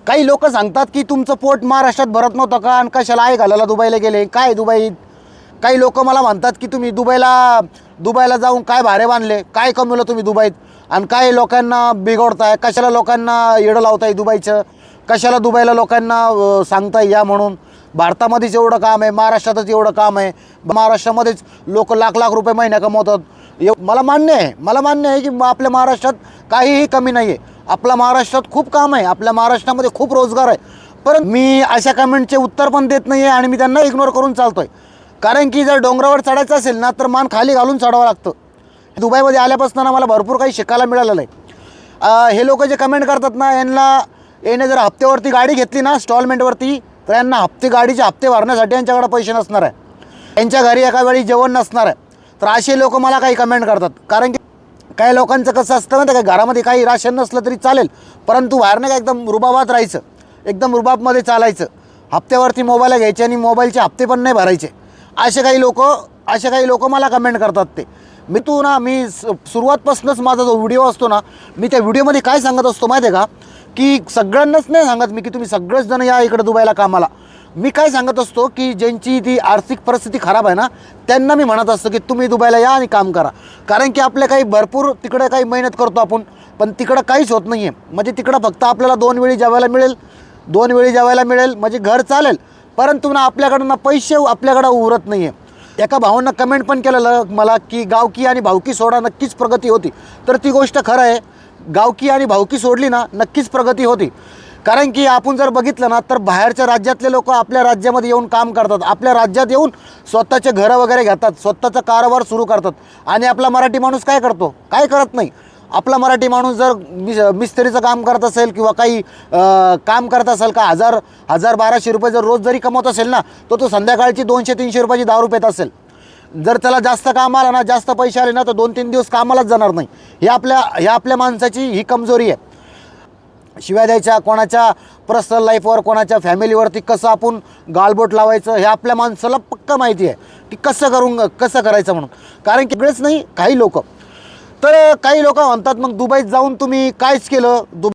काही लोक सांगतात की तुमचं पोट महाराष्ट्रात भरत नव्हतं का आणि कशाला आहे घालायला दुबईला गेले, काय दुबईत. काही लोक मला म्हणतात की तुम्ही दुबईला जाऊन काय भारे बांधले, काय कमवलं तुम्ही दुबईत, आणि काय लोकांना बिघडताय, कशाला लोकांना येडं लावताय दुबईचं, कशाला दुबईला लोकांना सांगताय या म्हणून. भारतामध्येच एवढं काम आहे, महाराष्ट्रातच एवढं काम आहे, महाराष्ट्रामध्येच लोक लाख लाख रुपये महिन्या कमवतात. मला मान्य आहे की आपल्या महाराष्ट्रात काहीही कमी नाही आहे. आपल्या महाराष्ट्रात खूप काम आहे, आपल्या महाराष्ट्रामध्ये खूप रोजगार आहे. परंतु मी अशा कमेंटचे उत्तर पण देत नाही आहे आणि मी त्यांना इग्नोर करून चालतो आहे. कारण की जर डोंगरावर चढायचं असेल ना तर मान खाली घालून चढावं लागतं. दुबईमध्ये आल्यापासून मला भरपूर काही शिकायला मिळालेलं आहे. हे लोक जे कमेंट करतात ना, याने जर हप्त्यावरती गाडी घेतली ना, स्टॉलमेंटवरती, तर यांना गाडीचे हप्ते भरण्यासाठी यांच्याकडे पैसे नसणार आहे, यांच्या घरी एका वेळी जेवण नसणार आहे. तर असे लोक मला काही कमेंट करतात. कारण की काही लोकांचं कसं असतं ना, तर घरामध्ये काही राशन नसलं तरी चालेल, परंतु बाहेर नाही का एकदम रुबाबात राहायचं, एकदम रुबाबमध्ये चालायचं, हप्त्यावरती मोबाईल घ्यायचे आणि मोबाईलचे हप्ते पण नाही भरायचे. असे काही लोक मला कमेंट करतात. मी सुरुवातपासूनच माझा जो व्हिडिओ असतो ना, मी त्या व्हिडिओमध्ये काय सांगत असतो माहिती आहे का, की सगळ्यांनाच नाही सांगत मी की तुम्ही सगळेच जण या इकडे दुबईला कामाला. मी काय सांगत असतो की ज्यांची ती आर्थिक परिस्थिती खराब आहे ना, त्यांना मी म्हणत असतो की तुम्ही दुबईला या आणि काम करा. कारण की आपल्या काही भरपूर तिकडे काही मेहनत करतो आपण, पण तिकडं काहीच होत नाही आहे. म्हणजे तिकडं फक्त आपल्याला 2 वेळी जेवायला मिळेल, म्हणजे घर चालेल, परंतु ना आपल्याकडं ना पैसे आपल्याकडं उरत नाही आहे. एका भावानं कमेंट पण केलेलं मला की गावकी आणि भावकी सोडा नक्कीच प्रगती होती. तर ती गोष्ट खरं आहे, गावकी आणि भावकी सोडली ना नक्कीच प्रगती होती. कारण की आपण जर बघितलं ना तर बाहेरच्या राज्यातले लोक आपल्या राज्यामध्ये येऊन काम करतात, आपल्या राज्यात येऊन स्वतःचे घरं वगैरे घेतात, स्वतःचा कारभार सुरू करतात. आणि आपला मराठी माणूस काय करतो? काय करत नाही. आपला मराठी माणूस जर मिस्त्रीचं काम करत असेल किंवा काही काम करत असेल का 1000-1200 रुपये जर रोज जरी कमवत असेल ना, तो संध्याकाळची 200-300 रुपयाची दारू पित असेल. जर त्याला जास्त काम आलं ना, जास्त पैसे आले ना, तर 2-3 दिवस कामालाच जाणार नाही. हे आपल्या माणसाची ही कमजोरी आहे. शिवाय द्यायच्या, कोणाच्या पर्सनल लाईफवर, कोणाच्या फॅमिलीवरती कसं आपण गालबोट लावायचं हे आपल्या माणसाला पक्का माहिती आहे की कसं करायचं म्हणून. कारण की वेळेच नाही काही लोक म्हणतात मग दुबईत जाऊन तुम्ही कायच केलं.